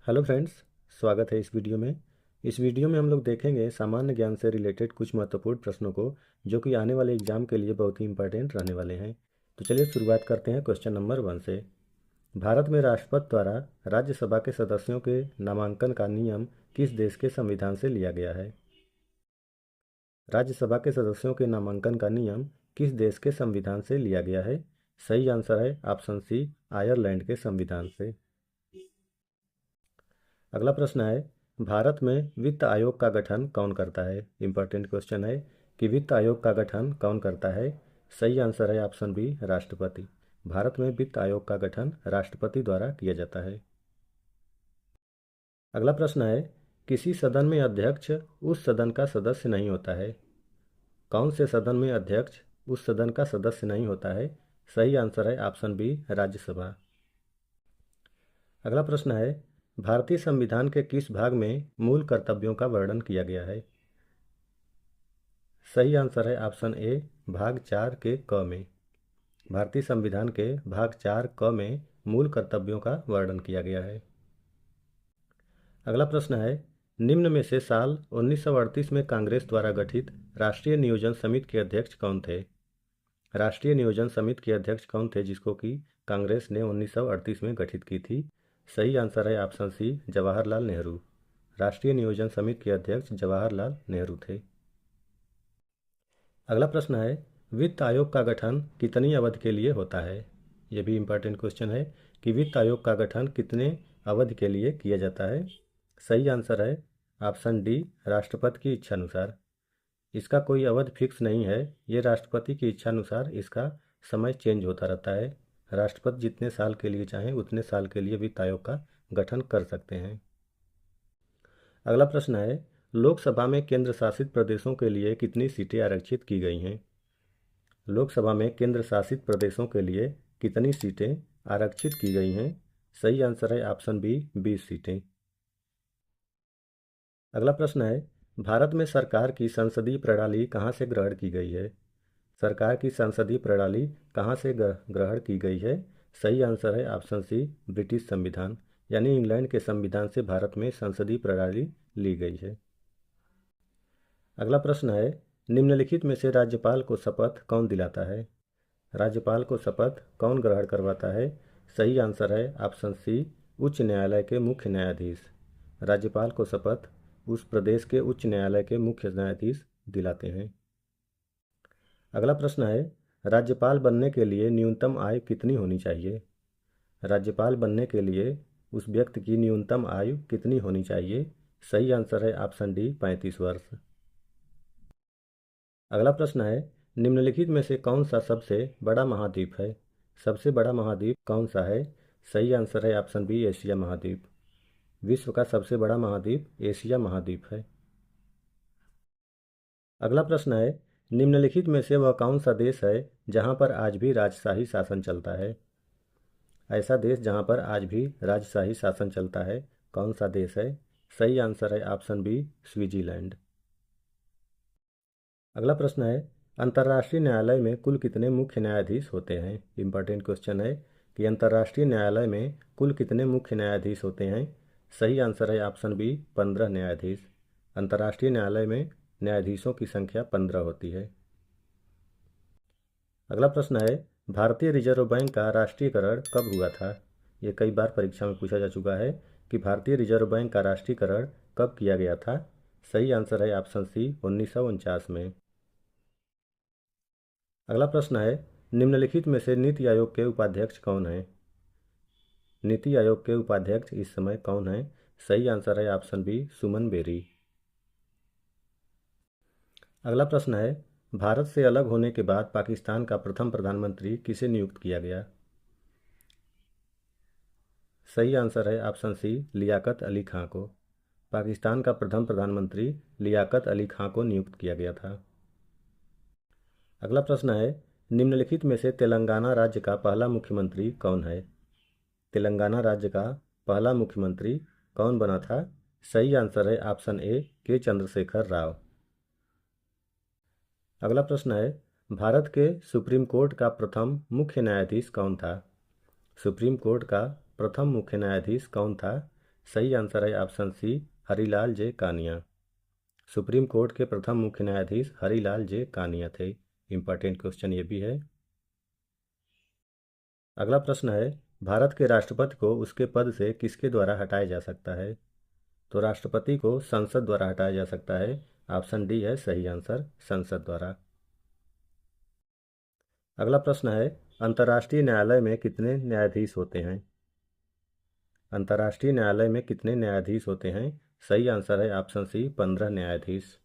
Hello friends, स्वागत है इस वीडियो में। इस वीडियो में हम लोग देखेंगे सामान्य ज्ञान से रिलेटेड कुछ महत्वपूर्ण प्रश्नों को, जो कि आने वाले एग्जाम के लिए बहुत ही इंपॉर्टेंट रहने वाले हैं। तो चलिए शुरुआत करते हैं क्वेश्चन नंबर 1 से। भारत में राष्ट्रपति द्वारा राज्यसभा के सदस्यों के नामांकन का नियम किस देश के संविधान से लिया गया है? राज्यसभा के सदस्यों के नामांकन का नियम किस देश के संविधान से लिया गया है? सही आंसर है ऑप्शन सी, आयरलैंड के संविधान से। अगला प्रश्न है, भारत में वित्त आयोग का गठन कौन करता है? इंपॉर्टेंट क्वेश्चन है कि वित्त आयोग का गठन कौन करता है? सही आंसर है ऑप्शन बी, राष्ट्रपति। भारत में वित्त आयोग का गठन राष्ट्रपति द्वारा किया जाता है। अगला प्रश्न है, किसी सदन में अध्यक्ष उस सदन का सदस्य नहीं होता है। कौन से सदन में अध्यक्ष उस सदन का सदस्य नहीं होता है? सही आंसर है ऑप्शन बी, राज्यसभा। अगला प्रश्न है, भारतीय संविधान के किस भाग में मूल कर्तव्यों का वर्णन किया गया है? सही आंसर है ऑप्शन ए, भाग 4 के क में। भारतीय संविधान के भाग 4 क में मूल कर्तव्यों का वर्णन किया गया है। अगला प्रश्न है, निम्न में से साल 1938 में कांग्रेस द्वारा गठित राष्ट्रीय नियोजन समिति के अध्यक्ष कौन थे? राष्ट्रीय नियोजन समिति के अध्यक्ष कौन थे जिसको कि कांग्रेस ने 1938 में गठित की थी? सही आंसर है ऑप्शन सी, जवाहरलाल नेहरू। राष्ट्रीय नियोजन समिति के अध्यक्ष जवाहरलाल नेहरू थे। अगला प्रश्न है, वित्त आयोग का गठन कितनी अवधि के लिए होता है? यह भी इम्पोर्टेंट क्वेश्चन है कि वित्त आयोग का गठन कितने अवधि के लिए किया जाता है? सही आंसर है ऑप्शन डी, राष्ट्रपति की इच्छा अनुसार। इसका कोई अवधि फिक्स नहीं है, ये राष्ट्रपति की इच्छा अनुसार इसका समय चेंज होता रहता है। राष्ट्रपति जितने साल के लिए चाहें उतने साल के लिए वित्त आयोग का गठन कर सकते हैं। अगला प्रश्न है, लोकसभा में केंद्र शासित प्रदेशों के लिए कितनी सीटें आरक्षित की गई हैं? लोकसभा में केंद्र शासित प्रदेशों के लिए कितनी सीटें आरक्षित की गई हैं? सही आंसर है ऑप्शन बी, 20 सीटें। अगला प्रश्न है, भारत में सरकार की संसदीय प्रणाली कहाँ से ग्रहण की गई है? सरकार की संसदीय प्रणाली कहाँ से ग्रहण की गई है? सही आंसर है ऑप्शन सी, ब्रिटिश संविधान, यानी इंग्लैंड के संविधान से भारत में संसदीय प्रणाली ली गई है। अगला प्रश्न है, निम्नलिखित में से राज्यपाल को शपथ कौन दिलाता है? राज्यपाल को शपथ कौन ग्रहण करवाता है? सही आंसर है ऑप्शन सी, उच्च न्यायालय के मुख्य न्यायाधीश। राज्यपाल को शपथ उस प्रदेश के उच्च न्यायालय के मुख्य न्यायाधीश दिलाते हैं। अगला प्रश्न है, राज्यपाल बनने के लिए न्यूनतम आयु कितनी होनी चाहिए? राज्यपाल बनने के लिए उस व्यक्ति की न्यूनतम आयु कितनी होनी चाहिए? सही आंसर है ऑप्शन डी, 35 वर्ष। अगला प्रश्न है, निम्नलिखित में से कौन सा सबसे बड़ा महाद्वीप है? सबसे बड़ा महाद्वीप कौन सा है? सही आंसर है ऑप्शन बी, एशिया महाद्वीप। विश्व का सबसे बड़ा महाद्वीप एशिया महाद्वीप है। अगला प्रश्न है, निम्नलिखित में से वह कौन सा देश है जहां पर आज भी राजशाही शासन चलता है? ऐसा देश जहां पर आज भी राजशाही शासन चलता है, कौन सा देश है? सही आंसर है ऑप्शन बी, स्विट्जरलैंड। अगला प्रश्न है, अंतर्राष्ट्रीय न्यायालय में कुल कितने मुख्य न्यायाधीश होते हैं? इंपॉर्टेंट क्वेश्चन है कि अंतर्राष्ट्रीय न्यायालय में कुल कितने मुख्य न्यायाधीश होते हैं? सही आंसर है ऑप्शन बी, 15 न्यायाधीश। अंतर्राष्ट्रीय न्यायालय में न्यायाधीशों की संख्या 15 होती है। अगला प्रश्न है, भारतीय रिजर्व बैंक का राष्ट्रीयकरण कब हुआ था? ये कई बार परीक्षा में पूछा जा चुका है कि भारतीय रिजर्व बैंक का राष्ट्रीयकरण कब किया गया था? सही आंसर है ऑप्शन सी, 1949 में। अगला प्रश्न है, निम्नलिखित में से नीति आयोग के उपाध्यक्ष कौन हैं? नीति आयोग के उपाध्यक्ष इस समय कौन हैं? सही आंसर है ऑप्शन बी, सुमन बेरी। अगला प्रश्न है, भारत से अलग होने के बाद पाकिस्तान का प्रथम प्रधानमंत्री किसे नियुक्त किया गया? सही आंसर है ऑप्शन सी, लियाकत अली खां को। पाकिस्तान का प्रथम प्रधानमंत्री लियाकत अली खां को नियुक्त किया गया था। अगला प्रश्न है, निम्नलिखित में से तेलंगाना राज्य का पहला मुख्यमंत्री कौन है? तेलंगाना राज्य का पहला मुख्यमंत्री कौन बना था? सही आंसर है ऑप्शन ए, के चंद्रशेखर राव। अगला प्रश्न है, भारत के सुप्रीम कोर्ट का प्रथम मुख्य न्यायाधीश कौन था? सुप्रीम कोर्ट का प्रथम मुख्य न्यायाधीश कौन था? सही आंसर है ऑप्शन सी हरिलाल जे कानिया। सुप्रीम कोर्ट के प्रथम मुख्य न्यायाधीश हरिलाल जे कानिया थे। इंपॉर्टेंट क्वेश्चन ये भी है। अगला प्रश्न है, भारत के राष्ट्रपति को उसके पद से किसके द्वारा हटाया जा सकता है? तो राष्ट्रपति को संसद द्वारा हटाया जा सकता है। ऑप्शन डी है सही आंसर, संसद द्वारा। अगला प्रश्न है, अंतर्राष्ट्रीय न्यायालय में कितने न्यायाधीश होते हैं? अंतर्राष्ट्रीय न्यायालय में कितने न्यायाधीश होते हैं? सही आंसर है ऑप्शन सी 15 न्यायाधीश।